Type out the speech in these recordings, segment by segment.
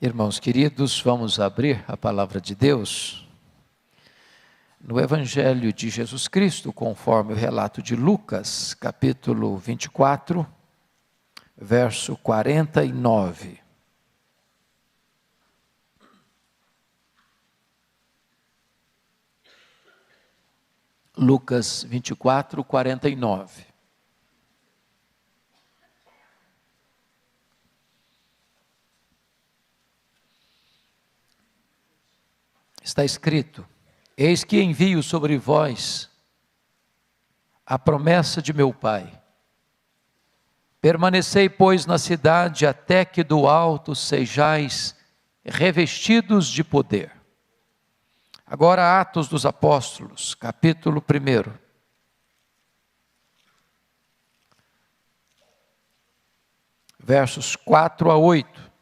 Irmãos queridos, vamos abrir a palavra de Deus no Evangelho de Jesus Cristo, conforme o relato de Lucas, capítulo 24, verso 49. Lucas 24, 49. Está escrito: eis que envio sobre vós a promessa de meu Pai. Permanecei, pois, na cidade, até que do alto sejais revestidos de poder. Agora, Atos dos Apóstolos, capítulo 1. Versos 4 a 8.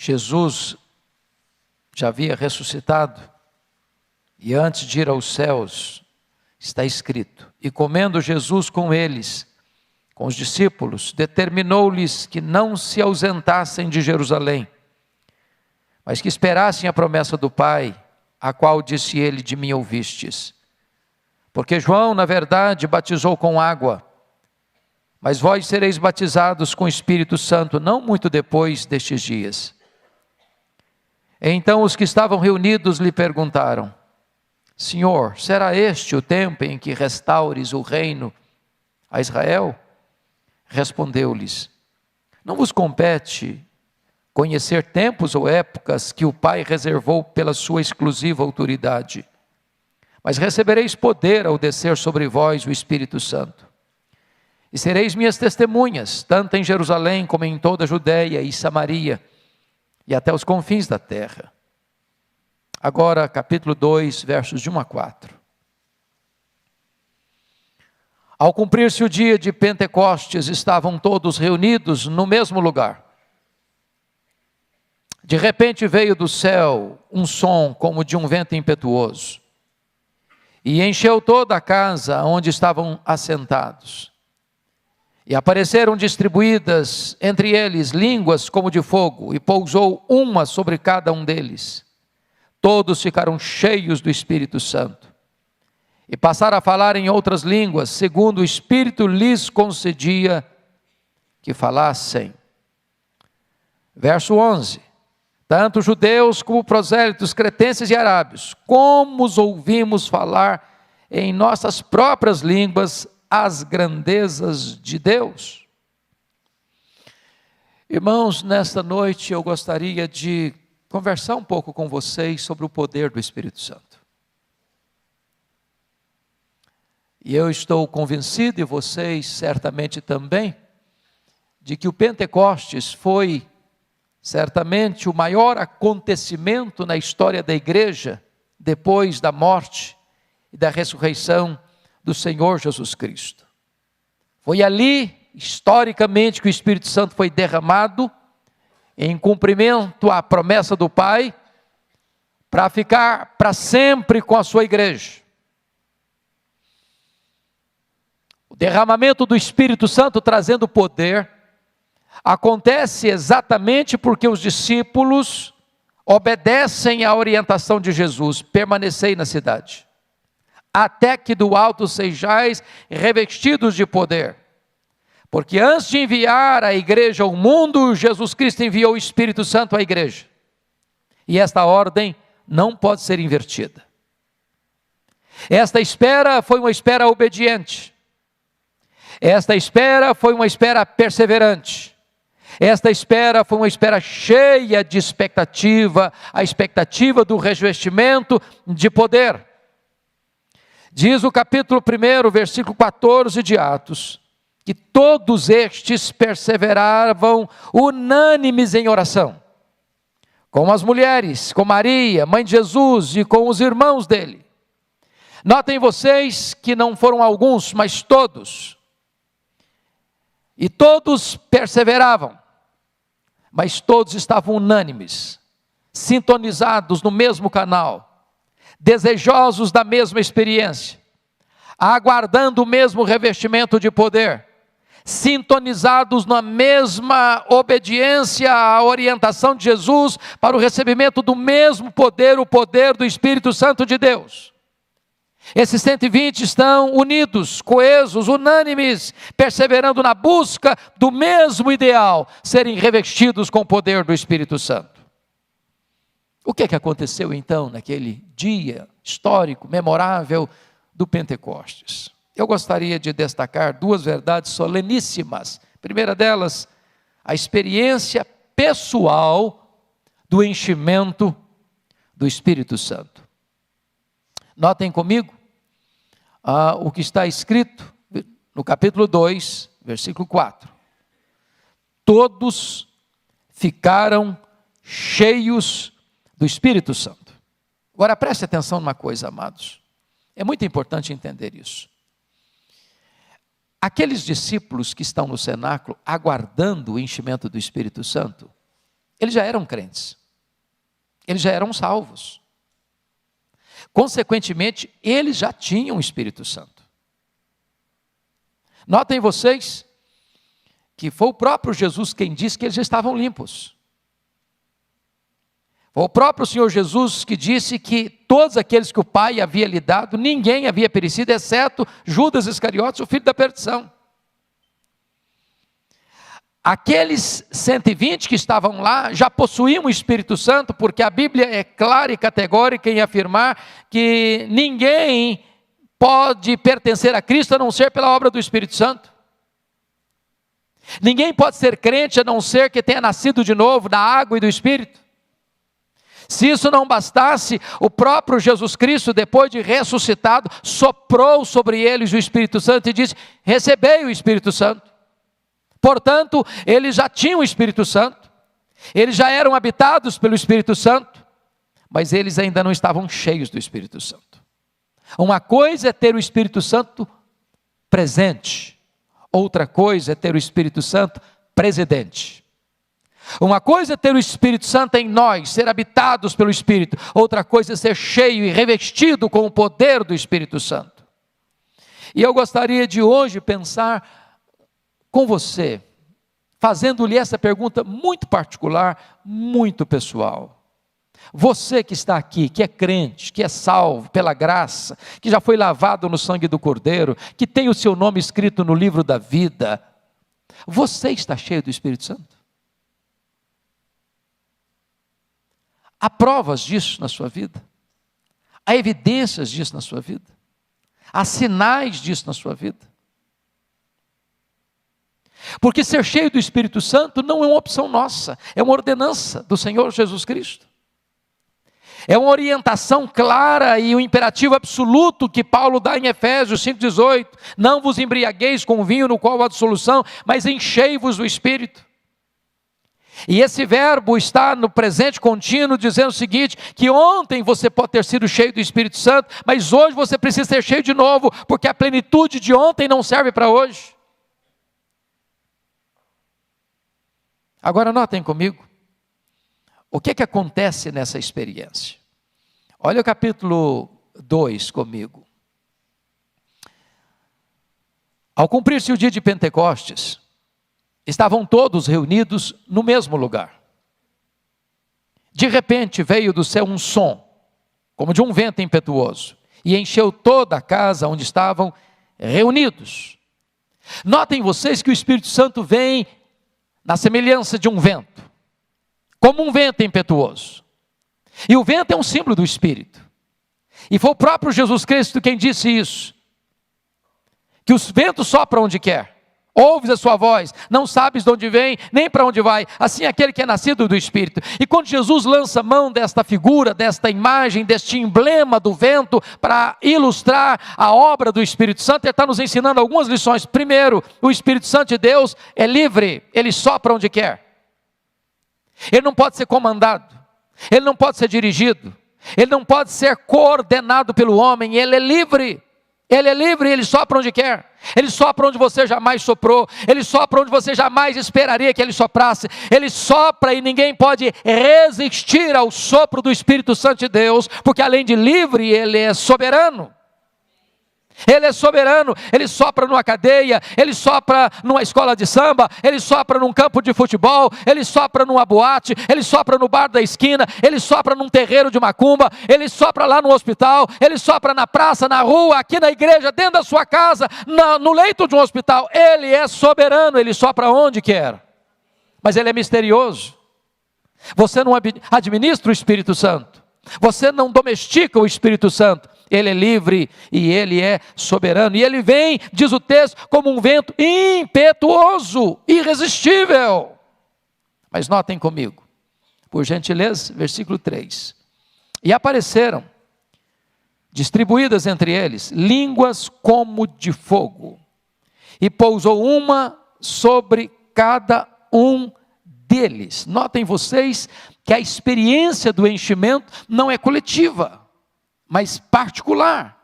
Jesus já havia ressuscitado, e antes de ir aos céus, está escrito: e comendo Jesus com eles, com os discípulos, determinou-lhes que não se ausentassem de Jerusalém, mas que esperassem a promessa do Pai, a qual disse ele: de mim ouvistes. Porque João, na verdade, batizou com água, mas vós sereis batizados com o Espírito Santo, não muito depois destes dias. Então os que estavam reunidos lhe perguntaram: Senhor, será este o tempo em que restaures o reino a Israel? Respondeu-lhes: não vos compete conhecer tempos ou épocas que o Pai reservou pela sua exclusiva autoridade, mas recebereis poder ao descer sobre vós o Espírito Santo. E sereis minhas testemunhas, tanto em Jerusalém como em toda a Judeia e Samaria, e até os confins da terra. Agora, capítulo 2, versos de 1 a 4. Ao cumprir-se o dia de Pentecostes, estavam todos reunidos no mesmo lugar. De repente veio do céu um som como de um vento impetuoso, e encheu toda a casa onde estavam assentados. E apareceram distribuídas entre eles línguas como de fogo, e pousou uma sobre cada um deles. Todos ficaram cheios do Espírito Santo, e passaram a falar em outras línguas, segundo o Espírito lhes concedia que falassem. Verso 11. Tanto judeus como prosélitos, cretenses e arábios, como os ouvimos falar em nossas próprias línguas as grandezas de Deus. Irmãos, nesta noite eu gostaria de conversar um pouco com vocês sobre o poder do Espírito Santo. E eu estou convencido, e vocês certamente também, de que o Pentecostes foi certamente o maior acontecimento na história da igreja, depois da morte e da ressurreição do Senhor Jesus Cristo. Foi ali, historicamente, que o Espírito Santo foi derramado, em cumprimento à promessa do Pai, para ficar para sempre com a sua igreja. O derramamento do Espírito Santo trazendo poder acontece exatamente porque os discípulos obedecem à orientação de Jesus: permanecei na cidade, até que do alto sejais revestidos de poder. Porque antes de enviar a igreja ao mundo, Jesus Cristo enviou o Espírito Santo à igreja. E esta ordem não pode ser invertida. Esta espera foi uma espera obediente. Esta espera foi uma espera perseverante. Esta espera foi uma espera cheia de expectativa, a expectativa do revestimento de poder. Diz o capítulo 1, versículo 14 de Atos, que todos estes perseveravam unânimes em oração, com as mulheres, com Maria, mãe de Jesus, e com os irmãos dele. Notem vocês que não foram alguns, mas todos. E todos perseveravam, mas todos estavam unânimes, sintonizados no mesmo canal, desejosos da mesma experiência, aguardando o mesmo revestimento de poder, sintonizados na mesma obediência à orientação de Jesus para o recebimento do mesmo poder, o poder do Espírito Santo de Deus. Esses 120 estão unidos, coesos, unânimes, perseverando na busca do mesmo ideal, serem revestidos com o poder do Espírito Santo. O que aconteceu então naquele dia histórico, memorável do Pentecostes? Eu gostaria de destacar duas verdades soleníssimas. A primeira delas, a experiência pessoal do enchimento do Espírito Santo. Notem comigo o que está escrito no capítulo 2, versículo 4. Todos ficaram cheios do Espírito Santo. Agora preste atenção numa coisa, amados. É muito importante entender isso. Aqueles discípulos que estão no cenáculo aguardando o enchimento do Espírito Santo, eles já eram crentes. Eles já eram salvos. Consequentemente, eles já tinham o Espírito Santo. Notem vocês que foi o próprio Jesus quem disse que eles já estavam limpos. Foi o próprio Senhor Jesus que disse que todos aqueles que o Pai havia lhe dado, ninguém havia perecido, exceto Judas Iscariotes, o filho da perdição. Aqueles 120 que estavam lá já possuíam o Espírito Santo, porque a Bíblia é clara e categórica em afirmar que ninguém pode pertencer a Cristo a não ser pela obra do Espírito Santo. Ninguém pode ser crente a não ser que tenha nascido de novo da água e do Espírito. Se isso não bastasse, o próprio Jesus Cristo, depois de ressuscitado, soprou sobre eles o Espírito Santo e disse: recebei o Espírito Santo. Portanto, eles já tinham o Espírito Santo, eles já eram habitados pelo Espírito Santo, mas eles ainda não estavam cheios do Espírito Santo. Uma coisa é ter o Espírito Santo presente, outra coisa é ter o Espírito Santo presidente. Uma coisa é ter o Espírito Santo em nós, ser habitados pelo Espírito. Outra coisa é ser cheio e revestido com o poder do Espírito Santo. E eu gostaria de hoje pensar com você, fazendo-lhe essa pergunta muito particular, muito pessoal. Você que está aqui, que é crente, que é salvo pela graça, que já foi lavado no sangue do Cordeiro, que tem o seu nome escrito no livro da vida, você está cheio do Espírito Santo? Há provas disso na sua vida? Há evidências disso na sua vida? Há sinais disso na sua vida? Porque ser cheio do Espírito Santo não é uma opção nossa, é uma ordenança do Senhor Jesus Cristo. É uma orientação clara e um imperativo absoluto que Paulo dá em Efésios 5,18. Não vos embriagueis com vinho no qual há dissolução, mas enchei-vos do Espírito. E esse verbo está no presente contínuo, dizendo o seguinte, que ontem você pode ter sido cheio do Espírito Santo, mas hoje você precisa ser cheio de novo, porque a plenitude de ontem não serve para hoje. Agora notem comigo, o que acontece nessa experiência? Olha o capítulo 2 comigo. Ao cumprir-se o dia de Pentecostes, estavam todos reunidos no mesmo lugar. De repente veio do céu um som, como de um vento impetuoso, e encheu toda a casa onde estavam reunidos. Notem vocês que o Espírito Santo vem na semelhança de um vento, como um vento impetuoso. E o vento é um símbolo do Espírito. E foi o próprio Jesus Cristo quem disse isso, que os ventos sopram onde quer. Ouves a sua voz, não sabes de onde vem, nem para onde vai. Assim é aquele que é nascido do Espírito. E quando Jesus lança mão desta figura, desta imagem, deste emblema do vento, para ilustrar a obra do Espírito Santo, ele está nos ensinando algumas lições. Primeiro, o Espírito Santo de Deus é livre, ele sopra onde quer. Ele não pode ser comandado, ele não pode ser dirigido, ele não pode ser coordenado pelo homem, ele é livre. Ele é livre, ele sopra onde quer. Ele sopra onde você jamais soprou. Ele sopra onde você jamais esperaria que ele soprasse. Ele sopra e ninguém pode resistir ao sopro do Espírito Santo de Deus, porque além de livre, ele é soberano. Ele é soberano, Ele sopra numa cadeia, Ele sopra numa escola de samba, Ele sopra num campo de futebol, Ele sopra numa boate, Ele sopra no bar da esquina, Ele sopra num terreiro de macumba, Ele sopra lá no hospital, Ele sopra na praça, na rua, aqui na igreja, dentro da sua casa, no leito de um hospital. Ele é soberano, Ele sopra onde quer, mas Ele é misterioso. Você não administra o Espírito Santo, você não domestica o Espírito Santo. Ele é livre e Ele é soberano. E Ele vem, diz o texto, como um vento impetuoso, irresistível. Mas notem comigo, por gentileza, versículo 3. E apareceram, distribuídas entre eles, línguas como de fogo. E pousou uma sobre cada um deles. Notem vocês que a experiência do enchimento não é coletiva, mas particular,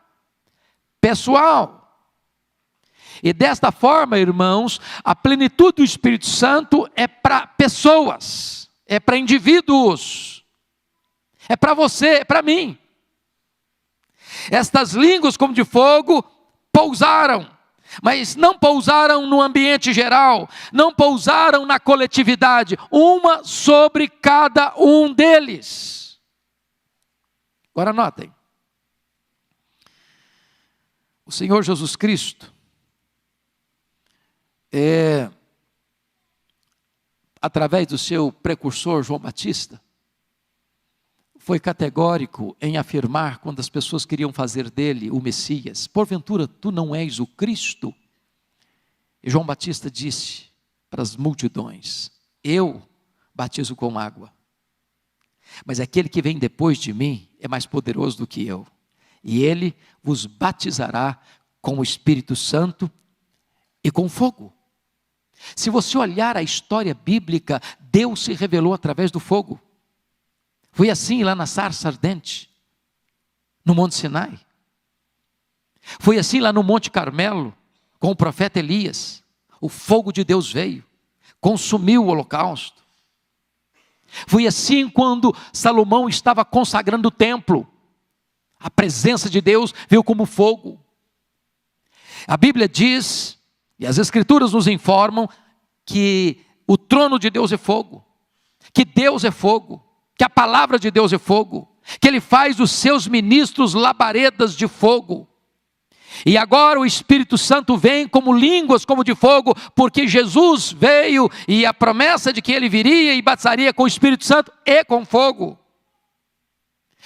pessoal. E desta forma, irmãos, a plenitude do Espírito Santo é para pessoas, é para indivíduos, é para você, é para mim. Estas línguas como de fogo pousaram, mas não pousaram no ambiente geral, não pousaram na coletividade, uma sobre cada um deles. Agora notem. O Senhor Jesus Cristo, através do seu precursor João Batista, foi categórico em afirmar, quando as pessoas queriam fazer dele o Messias: porventura tu não és o Cristo? E João Batista disse para as multidões: eu batizo com água, mas aquele que vem depois de mim é mais poderoso do que eu. E Ele vos batizará com o Espírito Santo e com fogo. Se você olhar a história bíblica, Deus se revelou através do fogo. Foi assim lá na sarça ardente, no Monte Sinai. Foi assim lá no Monte Carmelo, com o profeta Elias. O fogo de Deus veio, consumiu o holocausto. Foi assim quando Salomão estava consagrando o templo. A presença de Deus veio como fogo. A Bíblia diz, e as Escrituras nos informam, que o trono de Deus é fogo, que Deus é fogo, que a palavra de Deus é fogo, que Ele faz dos seus ministros labaredas de fogo. E agora o Espírito Santo vem como línguas como de fogo, porque Jesus veio e a promessa de que Ele viria e batizaria com o Espírito Santo e com fogo.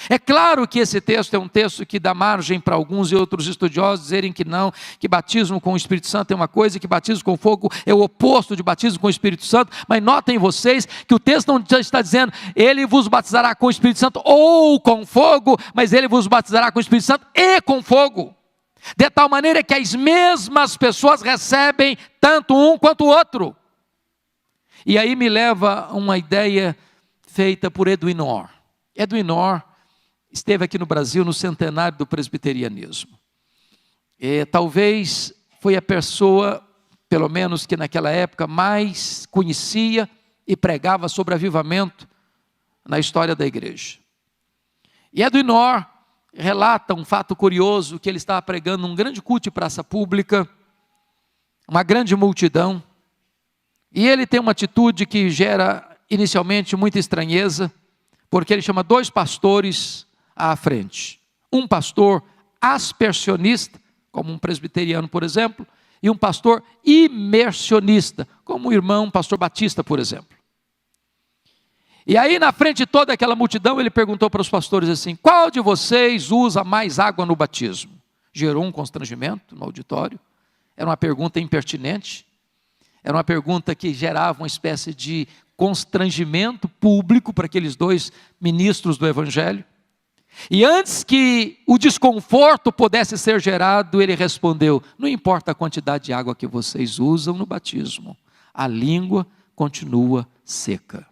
É claro que esse texto é um texto que dá margem para alguns e outros estudiosos dizerem que não, que batismo com o Espírito Santo é uma coisa e que batismo com fogo é o oposto de batismo com o Espírito Santo. Mas notem vocês que o texto não está dizendo Ele vos batizará com o Espírito Santo ou com fogo, mas Ele vos batizará com o Espírito Santo e com fogo. De tal maneira que as mesmas pessoas recebem tanto um quanto o outro. E aí me leva a uma ideia feita por Edwin Orr. Edwin Orr esteve aqui no Brasil no centenário do presbiterianismo. Talvez foi a pessoa, pelo menos que naquela época, mais conhecia e pregava sobre avivamento na história da igreja. E Edwin Orr relata um fato curioso, que ele estava pregando num grande culto de praça pública, uma grande multidão, e ele tem uma atitude que gera inicialmente muita estranheza, porque ele chama dois pastores à frente. Um pastor aspersionista, como um presbiteriano, por exemplo, e um pastor imersionista, como o irmão pastor Batista, por exemplo. E aí, na frente de toda aquela multidão, ele perguntou para os pastores assim: qual de vocês usa mais água no batismo? Gerou um constrangimento no auditório. Era uma pergunta impertinente. Era uma pergunta que gerava uma espécie de constrangimento público para aqueles dois ministros do Evangelho. E antes que o desconforto pudesse ser gerado, ele respondeu: não importa a quantidade de água que vocês usam no batismo, a língua continua seca.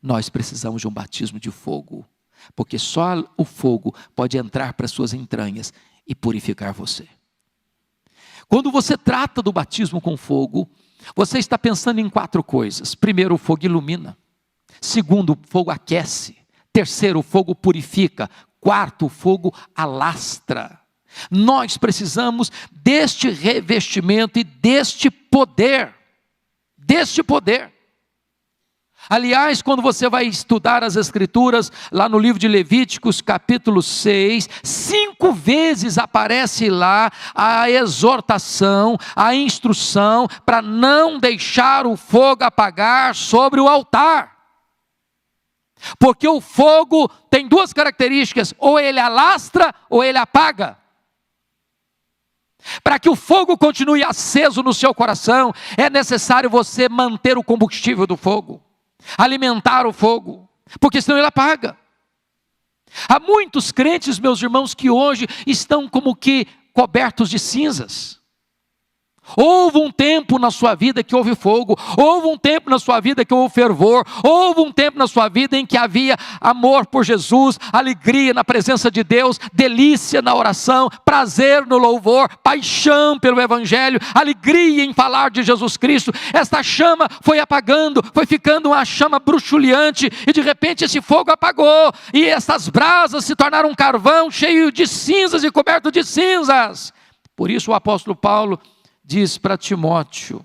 Nós precisamos de um batismo de fogo, porque só o fogo pode entrar para as suas entranhas e purificar você. Quando você trata do batismo com fogo, você está pensando em 4 coisas. Primeiro, o fogo ilumina. Segundo, o fogo aquece. Terceiro, o fogo purifica. Quarto, o fogo alastra. Nós precisamos deste revestimento e deste poder. Deste poder. Aliás, quando você vai estudar as Escrituras, lá no livro de Levíticos, capítulo 6, 5 vezes aparece lá a exortação, a instrução, para não deixar o fogo apagar sobre o altar. Porque o fogo tem 2 características, ou ele alastra, ou ele apaga. Para que o fogo continue aceso no seu coração, é necessário você manter o combustível do fogo. Alimentar o fogo, porque senão ele apaga. Há muitos crentes, meus irmãos, que hoje estão como que cobertos de cinzas. Houve um tempo na sua vida que houve fogo, houve um tempo na sua vida que houve fervor, houve um tempo na sua vida em que havia amor por Jesus, alegria na presença de Deus, delícia na oração, prazer no louvor, paixão pelo Evangelho, alegria em falar de Jesus Cristo. Esta chama foi apagando, foi ficando uma chama bruxuleante, e de repente esse fogo apagou, e essas brasas se tornaram um carvão cheio de cinzas e coberto de cinzas. Por isso o apóstolo Paulo diz para Timóteo: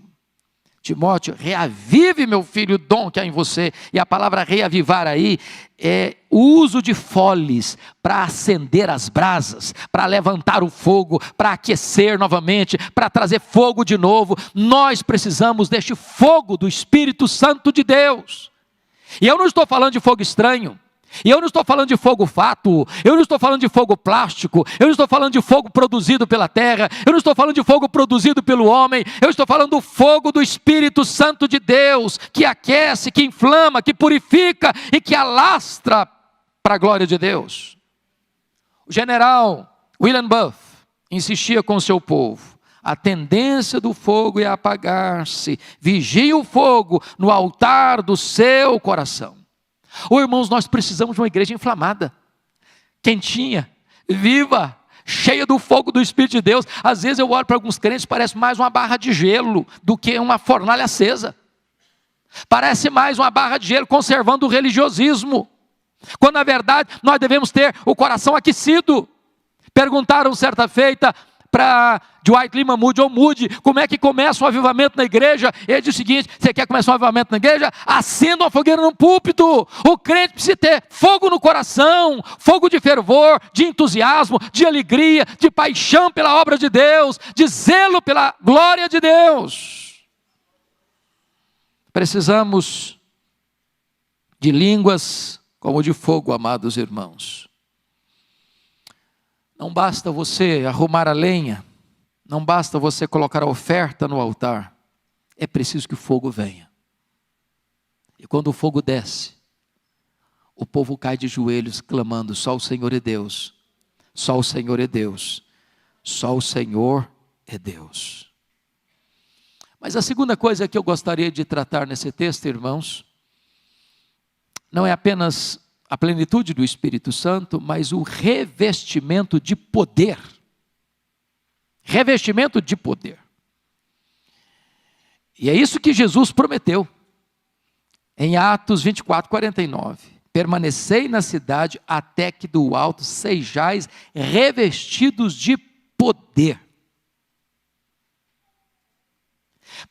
Timóteo, reavive, meu filho, o dom que há em você. E a palavra reavivar aí é o uso de foles para acender as brasas, para levantar o fogo, para aquecer novamente, para trazer fogo de novo. Nós precisamos deste fogo do Espírito Santo de Deus. E eu não estou falando de fogo estranho. E eu não estou falando de fogo fátuo, eu não estou falando de fogo plástico, eu não estou falando de fogo produzido pela terra, eu não estou falando de fogo produzido pelo homem, eu estou falando do fogo do Espírito Santo de Deus, que aquece, que inflama, que purifica e que alastra para a glória de Deus. O general William Booth insistia com o seu povo: a tendência do fogo é apagar-se, vigie o fogo no altar do seu coração. Irmãos, nós precisamos de uma igreja inflamada, quentinha, viva, cheia do fogo do Espírito de Deus. Às vezes eu olho para alguns crentes, parece mais uma barra de gelo do que uma fornalha acesa. Parece mais uma barra de gelo conservando o religiosismo, quando na verdade nós devemos ter o coração aquecido. Perguntaram certa feita para Dwight Lyman Moody, ou Moody, como é que começa um avivamento na igreja? Ele diz o seguinte: você quer começar um avivamento na igreja? Acenda uma fogueira no púlpito. O crente precisa ter fogo no coração, fogo de fervor, de entusiasmo, de alegria, de paixão pela obra de Deus, de zelo pela glória de Deus. Precisamos de línguas como de fogo, amados irmãos. Não basta você arrumar a lenha, não basta você colocar a oferta no altar, é preciso que o fogo venha. E quando o fogo desce, o povo cai de joelhos clamando: só o Senhor é Deus, só o Senhor é Deus, só o Senhor é Deus. Mas a segunda coisa que eu gostaria de tratar nesse texto, irmãos, não é apenas a plenitude do Espírito Santo, mas o revestimento de poder. Revestimento de poder. E é isso que Jesus prometeu. Em Atos 24, 49. Permanecei na cidade até que do alto sejais revestidos de poder.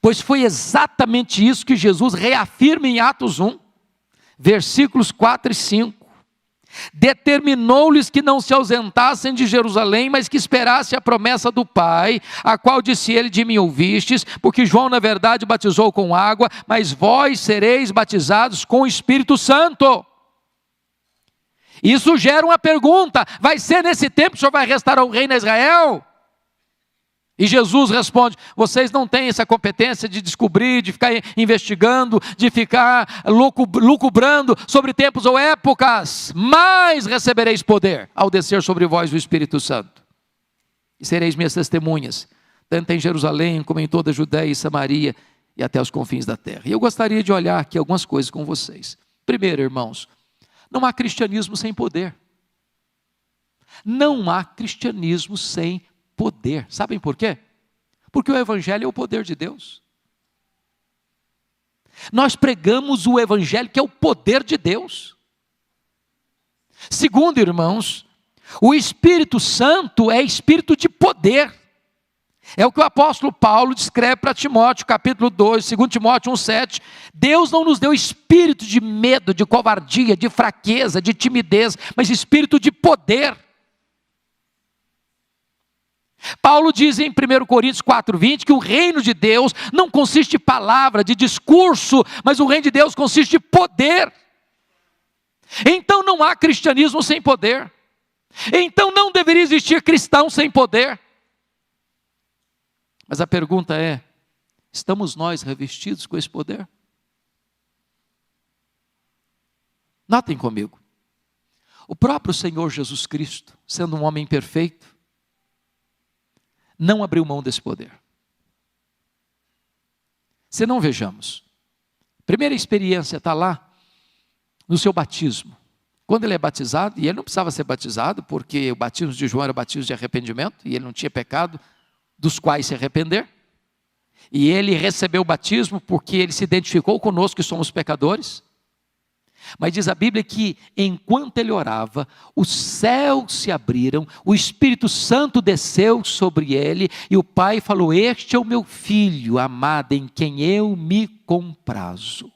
Pois foi exatamente isso que Jesus reafirma em Atos 1. Versículos 4 e 5, determinou-lhes que não se ausentassem de Jerusalém, mas que esperassem a promessa do Pai, a qual disse ele: de mim ouvistes, porque João na verdade batizou com água, mas vós sereis batizados com o Espírito Santo. Isso gera uma pergunta: vai ser nesse tempo que o Senhor vai restaurar o reino a Israel? E Jesus responde: vocês não têm essa competência de descobrir, de ficar investigando, de ficar lucubrando sobre tempos ou épocas, mas recebereis poder ao descer sobre vós o Espírito Santo. E sereis minhas testemunhas, tanto em Jerusalém como em toda a Judéia e Samaria e até os confins da terra. E eu gostaria de olhar aqui algumas coisas com vocês. Primeiro, irmãos, não há cristianismo sem poder. Não há cristianismo sem poder. Sabem por quê? Porque o Evangelho é o poder de Deus. Nós pregamos o Evangelho, que é o poder de Deus. Segundo, irmãos, O Espírito Santo é espírito de poder. É o que o apóstolo Paulo descreve para Timóteo, capítulo 2, 2 Timóteo 1,7. Deus não nos deu espírito de medo, de covardia, de fraqueza, de timidez, mas espírito de poder. Paulo diz em 1 Coríntios 4,20 que o reino de Deus não consiste de palavra, de discurso, mas o reino de Deus consiste de poder. Então não há cristianismo sem poder. Então não deveria existir cristão sem poder. Mas a pergunta é: estamos nós revestidos com esse poder? Notem comigo. O próprio Senhor Jesus Cristo, sendo um homem perfeito, não abriu mão desse poder. Se não, vejamos. Primeira experiência está lá no seu batismo. Quando ele é batizado, e ele não precisava ser batizado, porque o batismo de João era batismo de arrependimento, e ele não tinha pecado dos quais se arrepender. E ele recebeu o batismo porque ele se identificou conosco que somos pecadores. Mas diz a Bíblia que enquanto ele orava, os céus se abriram, o Espírito Santo desceu sobre ele, e o Pai falou: este é o meu Filho amado, em quem eu me comprazo.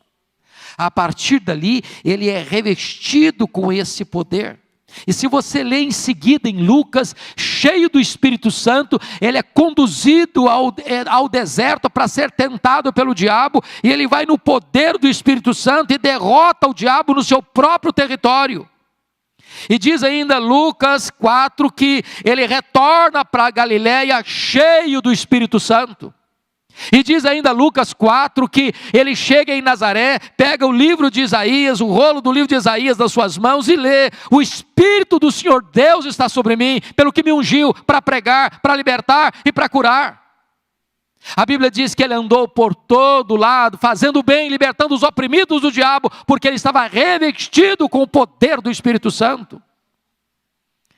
A partir dali, ele é revestido com esse poder. E se você lê em seguida em Lucas, cheio do Espírito Santo, ele é conduzido ao deserto para ser tentado pelo diabo, e ele vai no poder do Espírito Santo e derrota o diabo no seu próprio território. E diz ainda Lucas 4 que ele retorna para a Galileia cheio do Espírito Santo. E diz ainda Lucas 4 que ele chega em Nazaré, pega o livro de Isaías, o rolo do livro de Isaías nas suas mãos e lê: o Espírito do Senhor Deus está sobre mim, pelo que me ungiu para pregar, para libertar e para curar. A Bíblia diz que ele andou por todo lado, fazendo bem, libertando os oprimidos do diabo, porque ele estava revestido com o poder do Espírito Santo.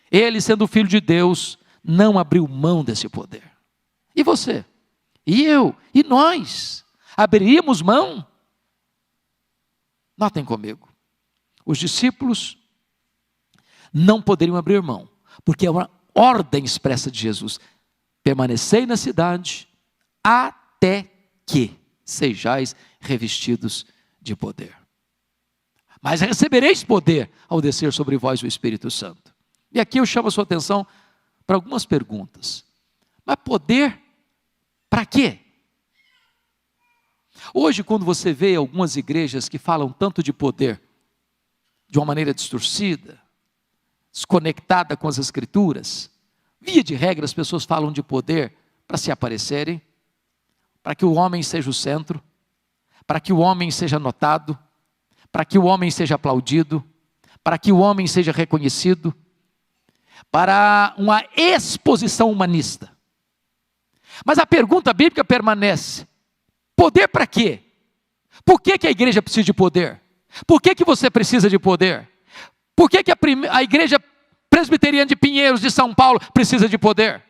Ele, sendo filho de Deus, não abriu mão desse poder. E você? E eu? E nós? Abriríamos mão? Notem comigo. Os discípulos não poderiam abrir mão, porque é uma ordem expressa de Jesus: permanecei na cidade até que sejais revestidos de poder. Mas recebereis poder ao descer sobre vós o Espírito Santo. E aqui eu chamo a sua atenção para algumas perguntas. Mas poder para quê? Hoje, quando você vê algumas igrejas que falam tanto de poder, de uma maneira distorcida, desconectada com as Escrituras, via de regra as pessoas falam de poder para se aparecerem, para que o homem seja o centro, para que o homem seja notado, para que o homem seja aplaudido, para que o homem seja reconhecido, para uma exposição humanista. Mas a pergunta bíblica permanece: poder para quê? Por que a igreja precisa de poder? Por que você precisa de poder? Por que a igreja presbiteriana de Pinheiros, de São Paulo, precisa de poder?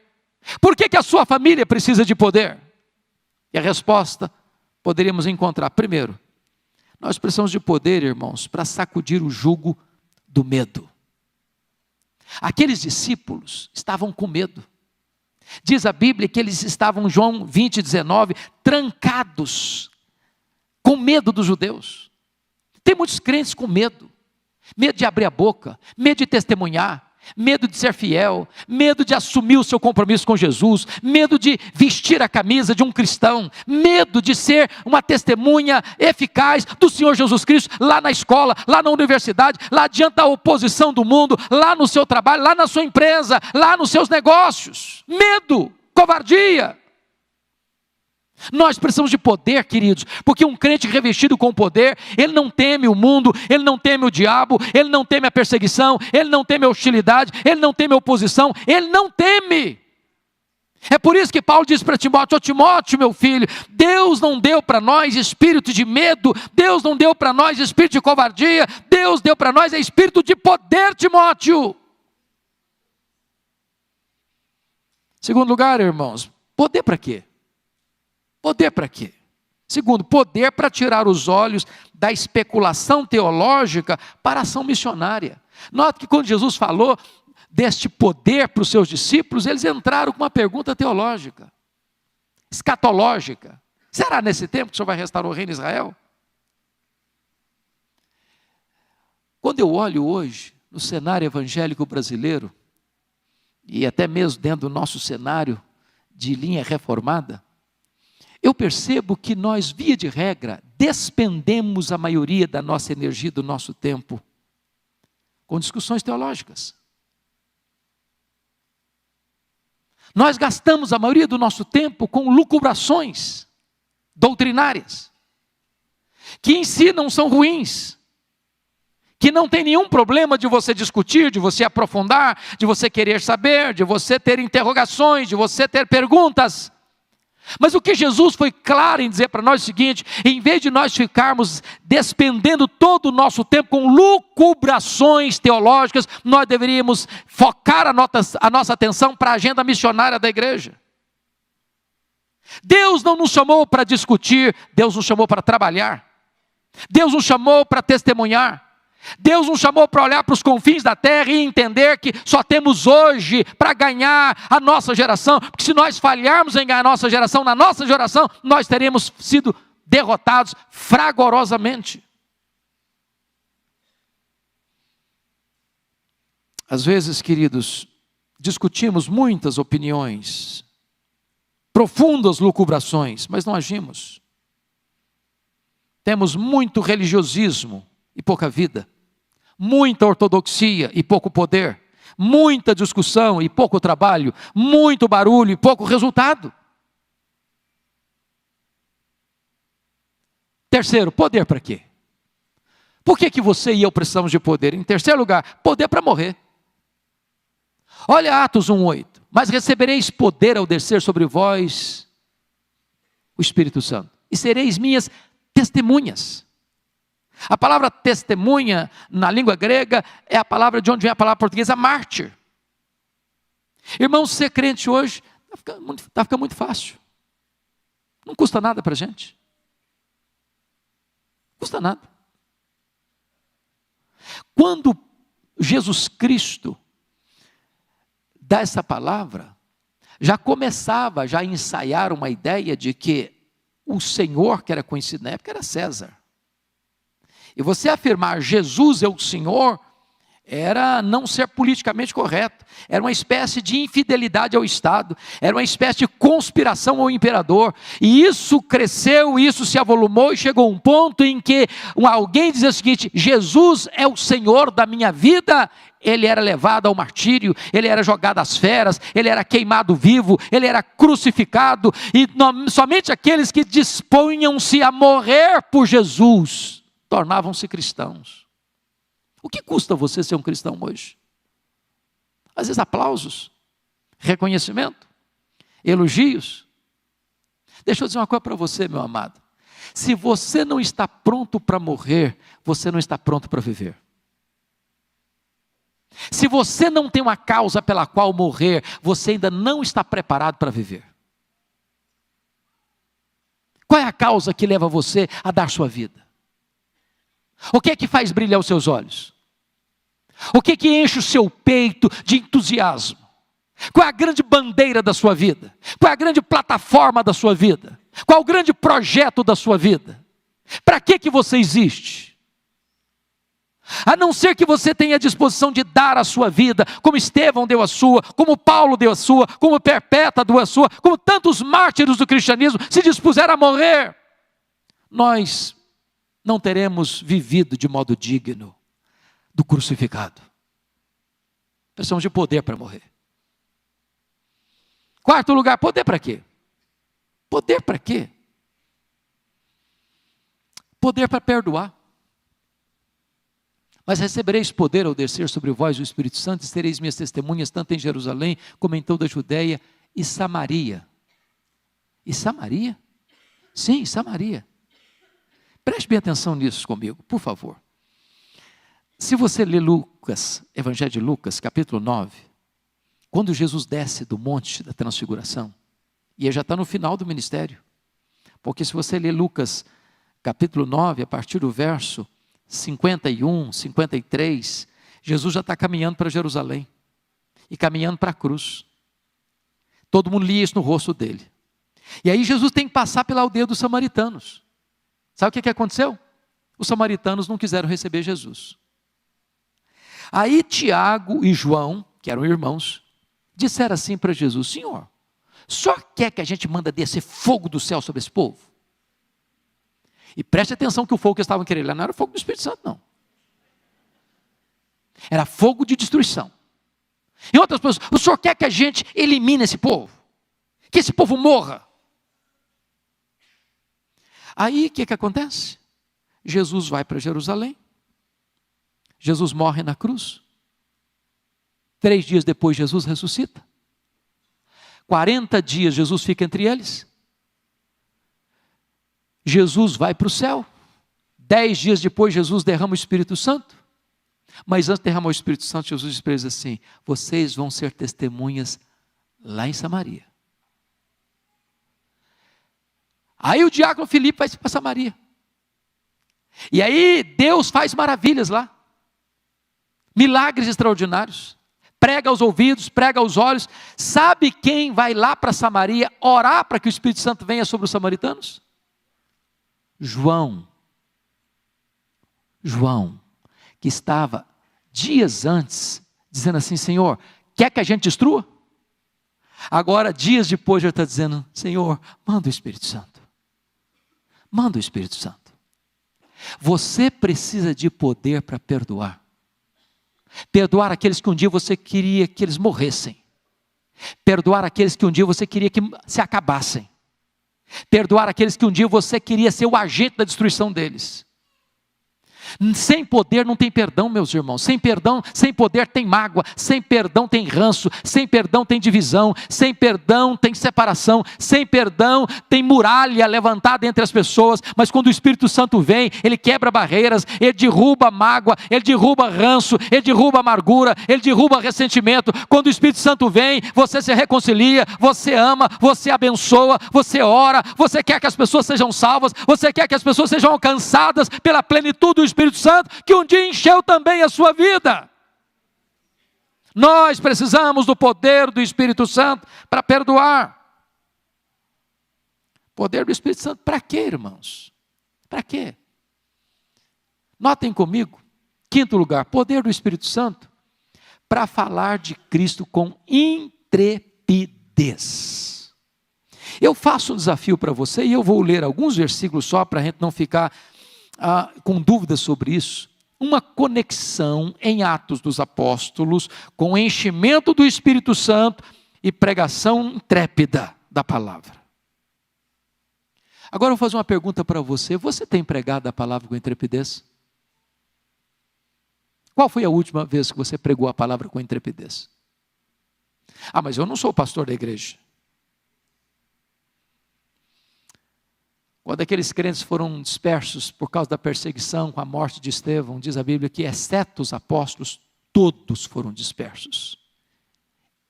Por que a sua família precisa de poder? E a resposta poderíamos encontrar: primeiro, nós precisamos de poder, irmãos, para sacudir o jugo do medo. Aqueles discípulos estavam com medo. Diz a Bíblia que eles estavam, João 20, 19, trancados, com medo dos judeus. Tem muitos crentes com medo. Medo de abrir a boca, medo de testemunhar, medo de ser fiel, medo de assumir o seu compromisso com Jesus, medo de vestir a camisa de um cristão, medo de ser uma testemunha eficaz do Senhor Jesus Cristo lá na escola, lá na universidade, lá diante da oposição do mundo, lá no seu trabalho, lá na sua empresa, lá nos seus negócios. Medo, covardia. Nós precisamos de poder, queridos, porque um crente revestido com poder, ele não teme o mundo, ele não teme o diabo, ele não teme a perseguição, ele não teme a hostilidade, ele não teme a oposição, ele não teme. É por isso que Paulo diz para Timóteo: ó Timóteo, meu filho, Deus não deu para nós espírito de medo, Deus não deu para nós espírito de covardia, Deus deu para nós espírito de poder, Timóteo. Segundo lugar, irmãos, poder para quê? Poder para quê? Segundo, poder para tirar os olhos da especulação teológica para a ação missionária. Note que quando Jesus falou deste poder para os seus discípulos, eles entraram com uma pergunta teológica, escatológica. Será nesse tempo que o Senhor vai restaurar o reino de Israel? Quando eu olho hoje no cenário evangélico brasileiro, e até mesmo dentro do nosso cenário de linha reformada, eu percebo que nós, via de regra, despendemos a maioria da nossa energia, do nosso tempo, com discussões teológicas. Nós gastamos a maioria do nosso tempo com lucubrações doutrinárias, que em si não são ruins, que não tem nenhum problema de você discutir, de você aprofundar, de você querer saber, de você ter interrogações, de você ter perguntas. Mas o que Jesus foi claro em dizer para nós é o seguinte: em vez de nós ficarmos despendendo todo o nosso tempo com lucubrações teológicas, nós deveríamos focar a nossa atenção para a agenda missionária da igreja. Deus não nos chamou para discutir, Deus nos chamou para trabalhar. Deus nos chamou para testemunhar. Deus nos chamou para olhar para os confins da terra e entender que só temos hoje para ganhar a nossa geração, porque se nós falharmos em ganhar a nossa geração, na nossa geração, nós teremos sido derrotados fragorosamente. Às vezes, queridos, discutimos muitas opiniões, profundas lucubrações, mas não agimos. Temos muito religiosismo e pouca vida. Muita ortodoxia e pouco poder, muita discussão e pouco trabalho, muito barulho e pouco resultado. Terceiro, poder para quê? Por que você e eu precisamos de poder? Em terceiro lugar, poder para morrer. Olha Atos 1:8, mas recebereis poder ao descer sobre vós o Espírito Santo, e sereis minhas testemunhas. A palavra testemunha, na língua grega, é a palavra de onde vem a palavra portuguesa mártir. Irmãos, ser crente hoje está ficando muito fácil. Não custa nada para a gente. Não custa nada. Quando Jesus Cristo dá essa palavra, já começava a ensaiar uma ideia de que o Senhor, que era conhecido na época, era César. E você afirmar Jesus é o Senhor, era não ser politicamente correto, era uma espécie de infidelidade ao Estado, era uma espécie de conspiração ao imperador, e isso cresceu, isso se avolumou, e chegou um ponto em que alguém dizia o seguinte: Jesus é o Senhor da minha vida. Ele era levado ao martírio, ele era jogado às feras, ele era queimado vivo, ele era crucificado, e somente aqueles que dispunham-se a morrer por Jesus tornavam-se cristãos. O que custa você ser um cristão hoje? Às vezes aplausos, reconhecimento, elogios. Deixa eu dizer uma coisa para você, meu amado. Se você não está pronto para morrer, você não está pronto para viver. Se você não tem uma causa pela qual morrer, você ainda não está preparado para viver. Qual é a causa que leva você a dar sua vida? O que é que faz brilhar os seus olhos? O que é que enche o seu peito de entusiasmo? Qual é a grande bandeira da sua vida? Qual é a grande plataforma da sua vida? Qual é o grande projeto da sua vida? Para que você existe? A não ser que você tenha a disposição de dar a sua vida, como Estevão deu a sua, como Paulo deu a sua, como Perpétua deu a sua, como tantos mártires do cristianismo se dispuseram a morrer, nós não teremos vivido de modo digno do crucificado. Precisamos de poder para morrer. Quarto lugar, poder para quê? Poder para quê? Poder para perdoar. Mas recebereis poder ao descer sobre vós o Espírito Santo, e sereis minhas testemunhas, tanto em Jerusalém, como em toda a Judeia e Samaria. E Samaria? Sim, Samaria. Preste bem atenção nisso comigo, por favor. Se você ler Lucas, Evangelho de Lucas, capítulo 9, quando Jesus desce do monte da transfiguração, e ele já está no final do ministério, porque se você ler Lucas, capítulo 9, a partir do verso 51, 53, Jesus já está caminhando para Jerusalém. e caminhando para a cruz. Todo mundo lia isso no rosto dele. E aí Jesus tem que passar pela aldeia dos samaritanos. Sabe o que aconteceu? Os samaritanos não quiseram receber Jesus. Aí Tiago e João, que eram irmãos, disseram assim para Jesus: Senhor, só quer que a gente manda descer fogo do céu sobre esse povo? E preste atenção que o fogo que eles estavam querendo lá não era fogo do Espírito Santo, não. Era fogo de destruição. Em outras pessoas, o Senhor quer que a gente elimine esse povo? Que esse povo morra? Aí o que acontece? Jesus vai para Jerusalém. Jesus morre na cruz. 3 dias depois Jesus ressuscita. 40 dias Jesus fica entre eles. Jesus vai para o céu. 10 dias depois Jesus derrama o Espírito Santo. Mas antes de derramar o Espírito Santo, Jesus diz para eles assim: vocês vão ser testemunhas lá em Samaria. Aí o diácono Filipe vai para Samaria. E aí Deus faz maravilhas lá. Milagres extraordinários. Prega aos ouvidos, prega aos olhos. Sabe quem vai lá para Samaria orar para que o Espírito Santo venha sobre os samaritanos? João. João, que estava dias antes dizendo assim: Senhor, quer que a gente destrua? Agora, dias depois, já está dizendo: Senhor, manda o Espírito Santo. Manda o Espírito Santo. Você precisa de poder para perdoar. Perdoar aqueles que um dia você queria que eles morressem. Perdoar aqueles que um dia você queria que se acabassem. Perdoar aqueles que um dia você queria ser o agente da destruição deles. Sem poder não tem perdão, meus irmãos. Sem perdão, sem poder tem mágoa. Sem perdão tem ranço. Sem perdão tem divisão. Sem perdão tem separação. Sem perdão tem muralha levantada entre as pessoas. Mas quando o Espírito Santo vem, ele quebra barreiras, ele derruba mágoa, ele derruba ranço, ele derruba amargura, ele derruba ressentimento. Quando o Espírito Santo vem, você se reconcilia, você ama, você abençoa, você ora, você quer que as pessoas sejam salvas, você quer que as pessoas sejam alcançadas pela plenitude do Espírito Santo, que um dia encheu também a sua vida. Nós precisamos do poder do Espírito Santo para perdoar. Poder do Espírito Santo para quê, irmãos? Para quê? Notem comigo, 5º lugar, poder do Espírito Santo para falar de Cristo com intrepidez. Eu faço um desafio para você e eu vou ler alguns versículos só para a gente não ficar com dúvidas sobre isso. Uma conexão em Atos dos Apóstolos com o enchimento do Espírito Santo e pregação intrépida da palavra. Agora eu vou fazer uma pergunta para você: você tem pregado a palavra com intrepidez? Qual foi a última vez que você pregou a palavra com intrepidez? Mas eu não sou o pastor da igreja. Quando aqueles crentes foram dispersos por causa da perseguição com a morte de Estevão, diz a Bíblia que, exceto os apóstolos, todos foram dispersos.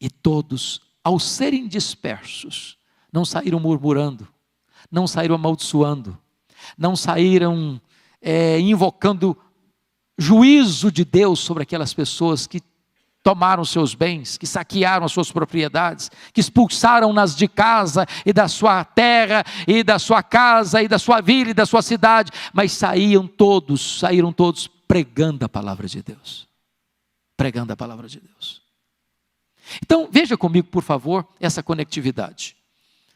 E todos, ao serem dispersos, não saíram murmurando, não saíram amaldiçoando, não saíram invocando juízo de Deus sobre aquelas pessoas que tomaram seus bens, que saquearam as suas propriedades, que expulsaram-nas de casa e da sua terra, e da sua casa, e da sua vila, e da sua cidade, mas saíram todos pregando a palavra de Deus. Pregando a palavra de Deus. Então, veja comigo, por favor, essa conectividade.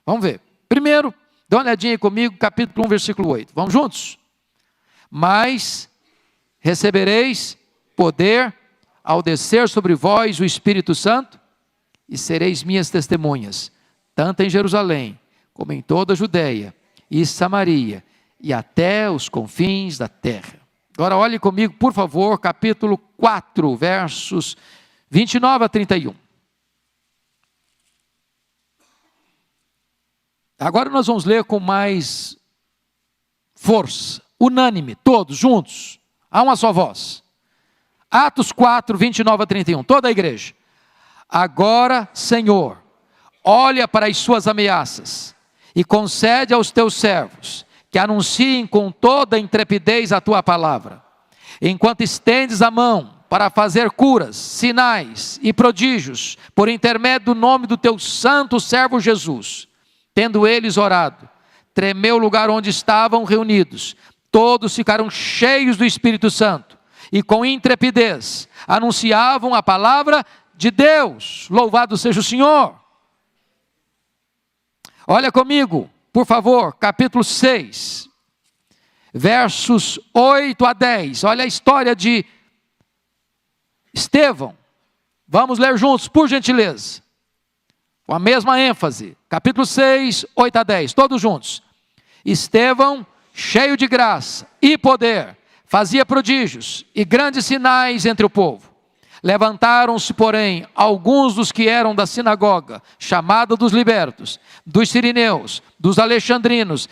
Vamos ver. Primeiro, dá uma olhadinha aí comigo, capítulo 1, versículo 8. Vamos juntos? Mas recebereis poder ao descer sobre vós o Espírito Santo, e sereis minhas testemunhas, tanto em Jerusalém, como em toda a Judeia e Samaria, e até os confins da terra. Agora olhe comigo, por favor, capítulo 4, versos 29 a 31. Agora nós vamos ler com mais força, unânime, todos juntos, a uma só voz. Atos 4, 29 a 31, toda a igreja. Agora, Senhor, olha para as suas ameaças e concede aos teus servos que anunciem com toda a intrepidez a tua palavra, enquanto estendes a mão para fazer curas, sinais e prodígios, por intermédio do nome do teu santo servo Jesus. Tendo eles orado, tremeu o lugar onde estavam reunidos. Todos ficaram cheios do Espírito Santo e com intrepidez anunciavam a palavra de Deus. Louvado seja o Senhor. Olha comigo, por favor, capítulo 6, versos 8 a 10. Olha a história de Estevão. Vamos ler juntos, por gentileza. Com a mesma ênfase. Capítulo 6, 8 a 10. Todos juntos. Estevão, cheio de graça e poder, fazia prodígios e grandes sinais entre o povo. Levantaram-se, porém, alguns dos que eram da sinagoga, chamada dos libertos, dos sirineus, dos alexandrinos,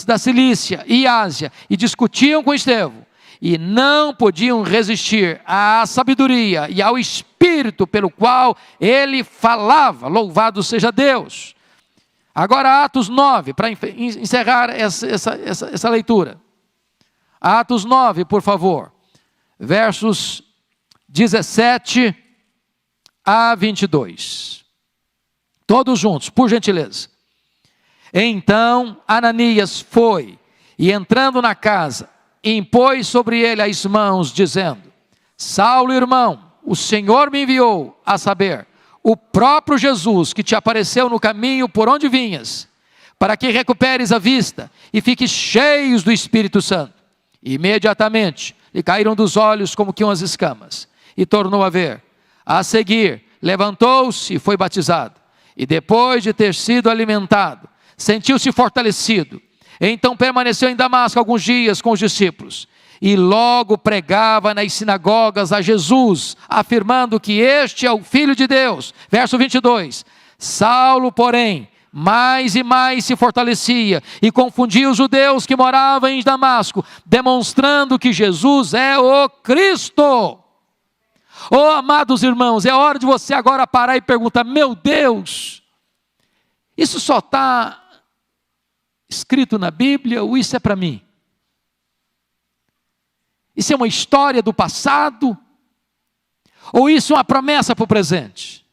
da Cilícia e Ásia, e discutiam com Estevão, e não podiam resistir à sabedoria e ao espírito pelo qual ele falava. Louvado seja Deus. Agora Atos 9, para encerrar essa leitura. Atos 9, por favor, versos 17 a 22. Todos juntos, por gentileza. Então Ananias foi, e entrando na casa, impôs sobre ele as mãos, dizendo: Saulo, irmão, o Senhor me enviou, a saber, o próprio Jesus que te apareceu no caminho por onde vinhas, para que recuperes a vista e fiques cheios do Espírito Santo. Imediatamente lhe caíram dos olhos como que umas escamas, e tornou a ver. A seguir, levantou-se e foi batizado. E depois de ter sido alimentado, sentiu-se fortalecido. Então permaneceu em Damasco alguns dias com os discípulos. E logo pregava nas sinagogas a Jesus, afirmando que este é o Filho de Deus. Verso 22. Saulo, porém, mais e mais se fortalecia e confundia os judeus que moravam em Damasco, demonstrando que Jesus é o Cristo. Oh, amados irmãos, é hora de você agora parar e perguntar: meu Deus, isso só está escrito na Bíblia ou isso é para mim? Isso é uma história do passado? Ou isso é uma promessa para o presente?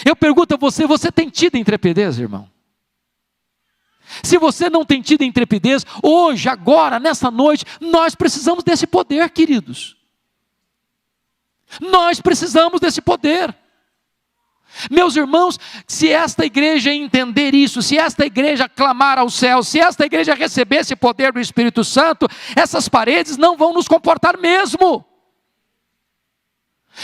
Eu pergunto a você: você tem tido intrepidez, irmão? Se você não tem tido intrepidez, hoje, agora, nessa noite, nós precisamos desse poder, queridos. Nós precisamos desse poder. Meus irmãos, se esta igreja entender isso, se esta igreja clamar ao céu, se esta igreja receber esse poder do Espírito Santo, essas paredes não vão nos comportar mesmo.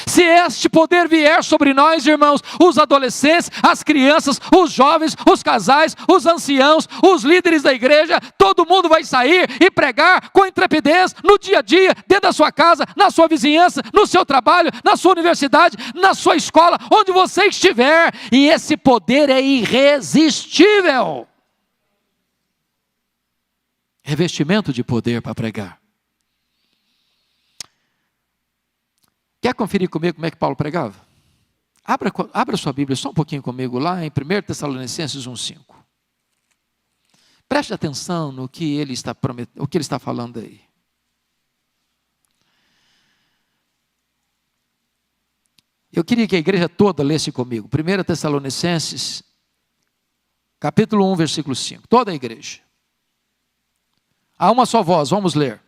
Se este poder vier sobre nós, irmãos, os adolescentes, as crianças, os jovens, os casais, os anciãos, os líderes da igreja, todo mundo vai sair e pregar com intrepidez no dia a dia, dentro da sua casa, na sua vizinhança, no seu trabalho, na sua universidade, na sua escola, onde você estiver, e esse poder é irresistível. Revestimento de poder para pregar. Quer conferir comigo como é que Paulo pregava? Abra sua Bíblia só um pouquinho comigo lá em 1 Tessalonicenses 1,5. Preste atenção no que ele está o que ele está falando aí. Eu queria que a igreja toda lesse comigo. 1 Tessalonicenses, capítulo 1, versículo 5. Toda a igreja. Há uma só voz, vamos ler.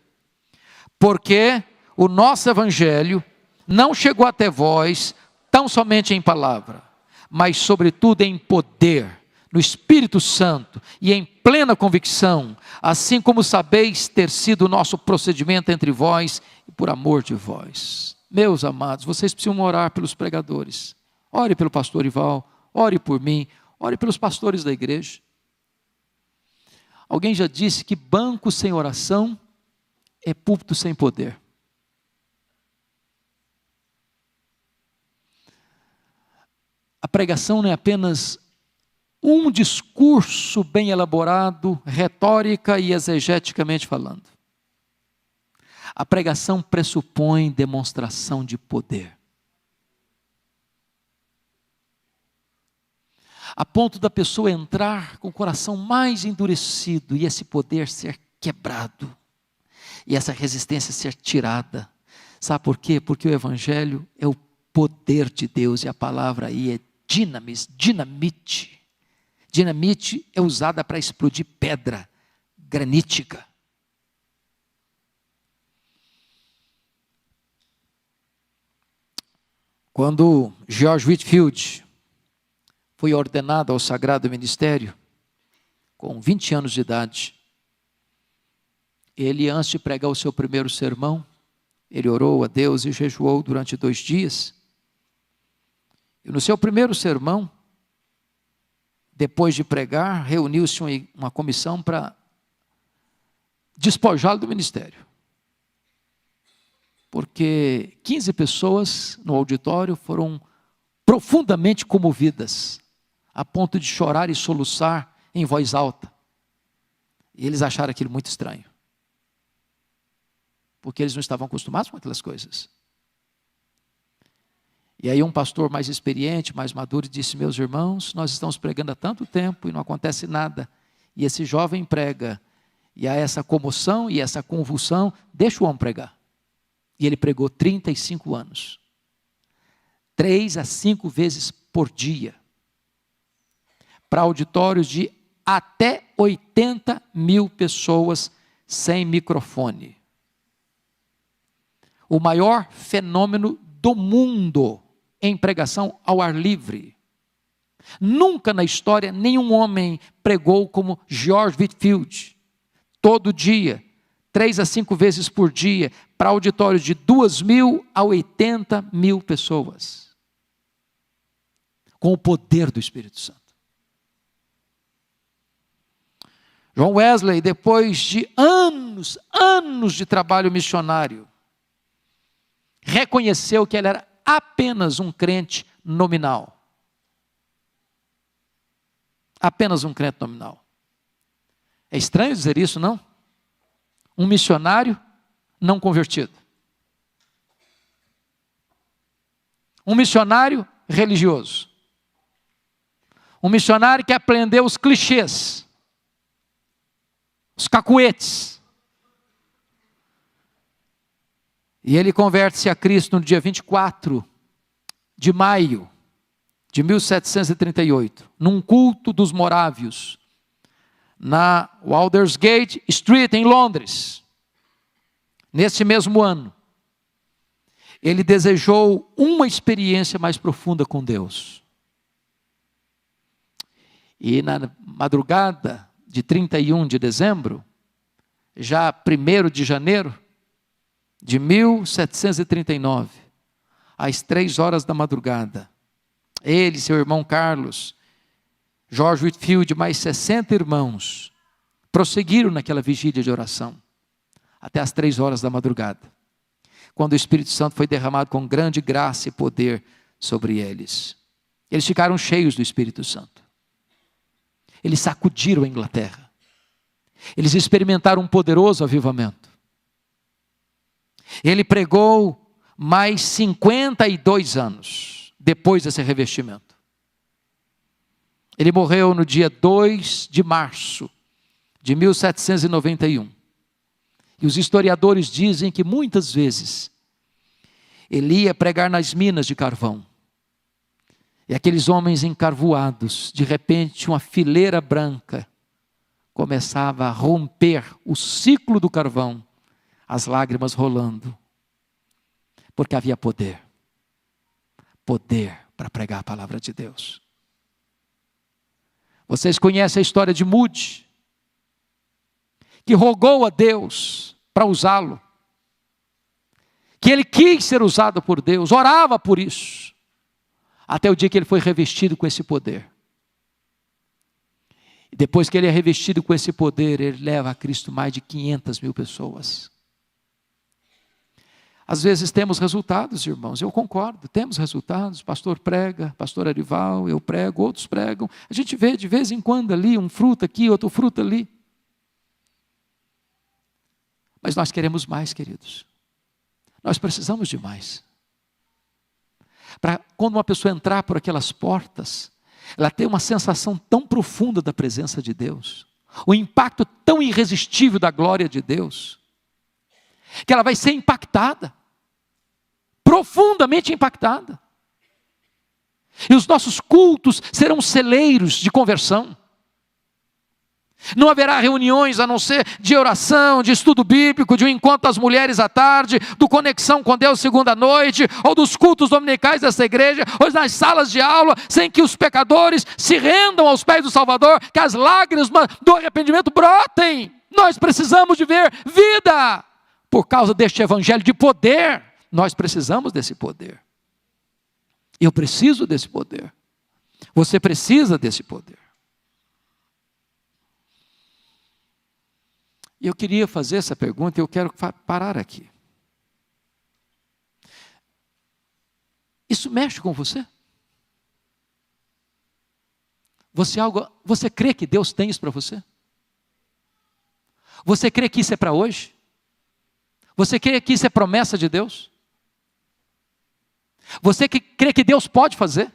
Porque o nosso evangelho não chegou até vós tão somente em palavra, mas sobretudo em poder, no Espírito Santo e em plena convicção, assim como sabeis ter sido o nosso procedimento entre vós e por amor de vós. Meus amados, vocês precisam orar pelos pregadores. Ore pelo pastor Ival, ore por mim, ore pelos pastores da igreja. Alguém já disse que banco sem oração é púlpito sem poder. A pregação não é apenas um discurso bem elaborado, retórica e exegeticamente falando. A pregação pressupõe demonstração de poder. A ponto da pessoa entrar com o coração mais endurecido e esse poder ser quebrado. E essa resistência ser tirada. Sabe por quê? Porque o Evangelho é o poder de Deus, e a palavra aí é dinamite. Dinamite é usada para explodir pedra granítica. Quando George Whitefield foi ordenado ao sagrado ministério, com 20 anos de idade, ele, antes de pregar o seu primeiro sermão, ele orou a Deus e jejuou durante 2 dias. E no seu primeiro sermão, depois de pregar, reuniu-se uma comissão para despojá-lo do ministério. Porque 15 pessoas no auditório foram profundamente comovidas, a ponto de chorar e soluçar em voz alta. E eles acharam aquilo muito estranho, porque eles não estavam acostumados com aquelas coisas. E aí um pastor mais experiente, mais maduro, disse: meus irmãos, nós estamos pregando há tanto tempo e não acontece nada. E esse jovem prega, e há essa comoção e essa convulsão, deixa o homem pregar. E ele pregou 35 anos. 3 a 5 vezes por dia. Para auditórios de até 80 mil pessoas sem microfone. O maior fenômeno do mundo em pregação ao ar livre. Nunca na história nenhum homem pregou como George Whitefield. Todo dia, 3 a 5 vezes por dia, para auditórios de 2.000 a 80 mil pessoas. Com o poder do Espírito Santo. John Wesley, depois de anos de trabalho missionário, reconheceu que ele era apenas um crente nominal. Apenas um crente nominal. É estranho dizer isso, não? Um missionário não convertido. Um missionário religioso. Um missionário que aprendeu os clichês, os cacuetes. E ele converte-se a Cristo no dia 24 de maio de 1738, num culto dos morávios, na Aldersgate Street, em Londres. Nesse mesmo ano, ele desejou uma experiência mais profunda com Deus. E na madrugada de 31 de dezembro, já 1º de janeiro de 1739, às 3 horas da madrugada, ele, seu irmão Carlos, George Whitefield, mais 60 irmãos, prosseguiram naquela vigília de oração, até às 3 horas da madrugada, quando o Espírito Santo foi derramado com grande graça e poder sobre eles. Eles ficaram cheios do Espírito Santo. Eles sacudiram a Inglaterra. Eles experimentaram um poderoso avivamento. Ele pregou mais 52 anos depois desse revestimento. Ele morreu no dia 2 de março de 1791. E os historiadores dizem que muitas vezes ele ia pregar nas minas de carvão. E aqueles homens encarvoados, de repente uma fileira branca começava a romper o ciclo do carvão, as lágrimas rolando, porque havia poder para pregar a palavra de Deus. Vocês conhecem a história de Moody, que rogou a Deus para usá-lo, que ele quis ser usado por Deus, orava por isso, até o dia que ele foi revestido com esse poder. E depois que ele é revestido com esse poder, ele leva a Cristo mais de 500 mil pessoas. Às vezes temos resultados, irmãos, eu concordo, temos resultados, o pastor prega, pastor Arival, eu prego, outros pregam, a gente vê de vez em quando ali, um fruto aqui, outro fruto ali. Mas nós queremos mais, queridos, nós precisamos de mais. Para quando uma pessoa entrar por aquelas portas, ela tem uma sensação tão profunda da presença de Deus, o impacto tão irresistível da glória de Deus, que ela vai ser impactada. profundamente impactada. E os nossos cultos serão celeiros de conversão. Não haverá reuniões a não ser de oração, de estudo bíblico, de um encontro das mulheres à tarde, do Conexão com Deus segunda noite, ou dos cultos dominicais dessa igreja, ou nas salas de aula, sem que os pecadores se rendam aos pés do Salvador, que as lágrimas do arrependimento brotem. Nós precisamos de ver vida, por causa deste evangelho de poder. Nós precisamos desse poder. Eu preciso desse poder. Você precisa desse poder. E eu queria fazer essa pergunta e eu quero parar aqui. Isso mexe com você? Você crê que Deus tem isso para você? Você crê que isso é para hoje? Você crê que isso é promessa de Deus? Você crê que Deus pode fazer?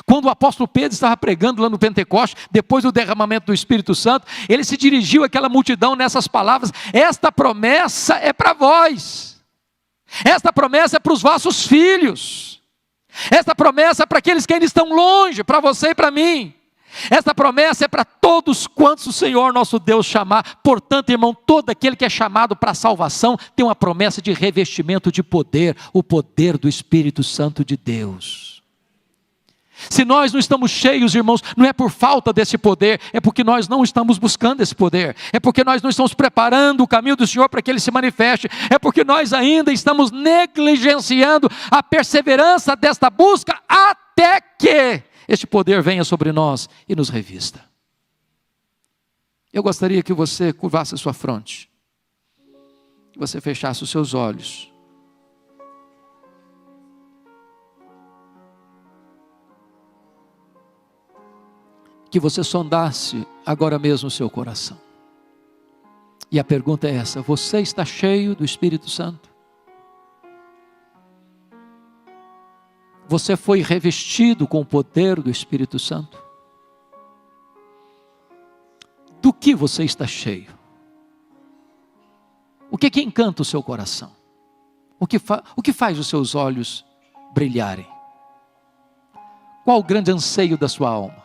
Quando o apóstolo Pedro estava pregando lá no Pentecoste, depois do derramamento do Espírito Santo, ele se dirigiu àquela multidão nessas palavras: esta promessa é para vós, esta promessa é para os vossos filhos, esta promessa é para aqueles que ainda estão longe, para você e para mim, esta promessa é para todos quantos o Senhor nosso Deus chamar. Portanto, irmão, todo aquele que é chamado para a salvação tem uma promessa de revestimento de poder, o poder do Espírito Santo de Deus. Se nós não estamos cheios, irmãos, não é por falta desse poder, é porque nós não estamos buscando esse poder, é porque nós não estamos preparando o caminho do Senhor para que Ele se manifeste, é porque nós ainda estamos negligenciando a perseverança desta busca até que este poder venha sobre nós e nos revista. Eu gostaria que você curvasse a sua fronte, que você fechasse os seus olhos. Que você sondasse agora mesmo o seu coração. E a pergunta é essa: você está cheio do Espírito Santo? Você foi revestido com o poder do Espírito Santo? Do que você está cheio? O que encanta o seu coração? O que faz os seus olhos brilharem? Qual o grande anseio da sua alma?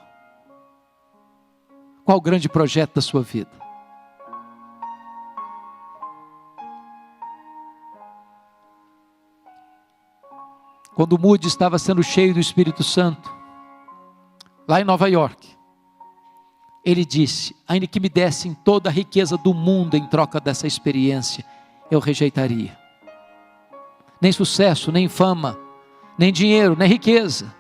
Qual o grande projeto da sua vida? Quando Moody estava sendo cheio do Espírito Santo, lá em Nova York, ele disse: ainda que me dessem toda a riqueza do mundo em troca dessa experiência, eu rejeitaria. Nem sucesso, nem fama, nem dinheiro, nem riqueza,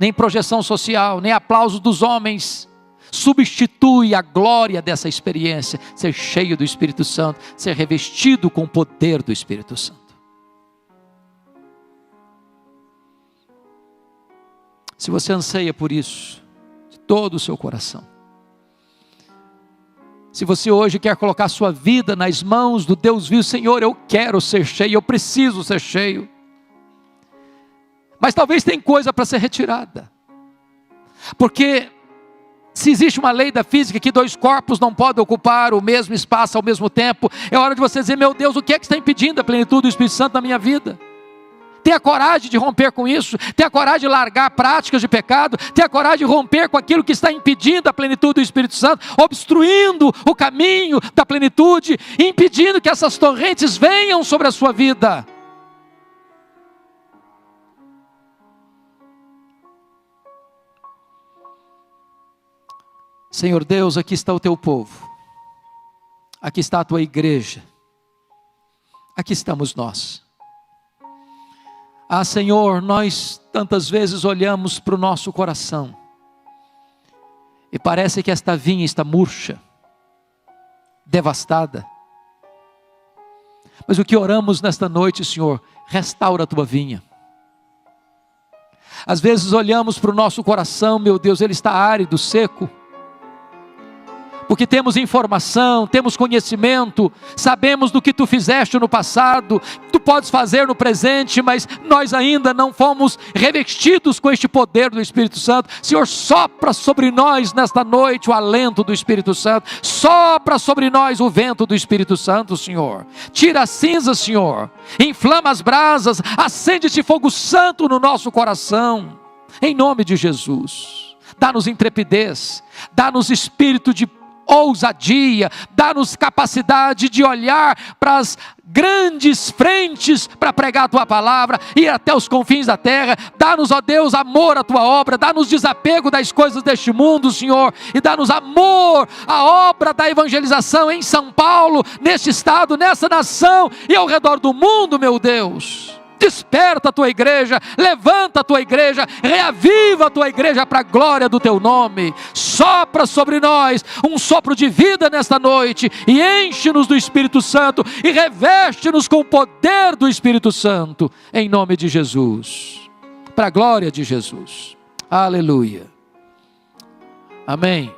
nem projeção social, nem aplauso dos homens substitui a glória dessa experiência, ser cheio do Espírito Santo, ser revestido com o poder do Espírito Santo. Se você anseia por isso, de todo o seu coração, se você hoje quer colocar sua vida nas mãos do Deus vivo: Senhor, eu quero ser cheio, eu preciso ser cheio, mas talvez tem coisa para ser retirada, porque se existe uma lei da física que dois corpos não podem ocupar o mesmo espaço ao mesmo tempo, é hora de você dizer: meu Deus, o que é que está impedindo a plenitude do Espírito Santo na minha vida? Tenha coragem de romper com isso, tenha coragem de largar práticas de pecado, tenha coragem de romper com aquilo que está impedindo a plenitude do Espírito Santo, obstruindo o caminho da plenitude, impedindo que essas torrentes venham sobre a sua vida. Senhor Deus, aqui está o teu povo, aqui está a tua igreja, aqui estamos nós. Ah, Senhor, nós tantas vezes olhamos para o nosso coração e parece que esta vinha está murcha, devastada. Mas o que oramos nesta noite, Senhor, restaura a tua vinha. Às vezes olhamos para o nosso coração, meu Deus, ele está árido, seco. porque temos informação, temos conhecimento, sabemos do que tu fizeste no passado, tu podes fazer no presente, mas nós ainda não fomos revestidos com este poder do Espírito Santo. Senhor, sopra sobre nós nesta noite o alento do Espírito Santo, sopra sobre nós o vento do Espírito Santo, Senhor. Tira as cinzas, Senhor, inflama as brasas, acende esse fogo santo no nosso coração, em nome de Jesus. Dá-nos intrepidez, dá-nos espírito de ousadia, dá-nos capacidade de olhar para as grandes frentes para pregar a tua palavra, ir até os confins da terra. Dá-nos, ó Deus, amor à tua obra, dá-nos desapego das coisas deste mundo, Senhor, e dá-nos amor à obra da evangelização em São Paulo, neste estado, nessa nação e ao redor do mundo, meu Deus. Desperta a tua igreja, levanta a tua igreja, reaviva a tua igreja para a glória do teu nome. Sopra sobre nós um sopro de vida nesta noite e enche-nos do Espírito Santo e reveste-nos com o poder do Espírito Santo, em nome de Jesus, para a glória de Jesus. Aleluia. Amém.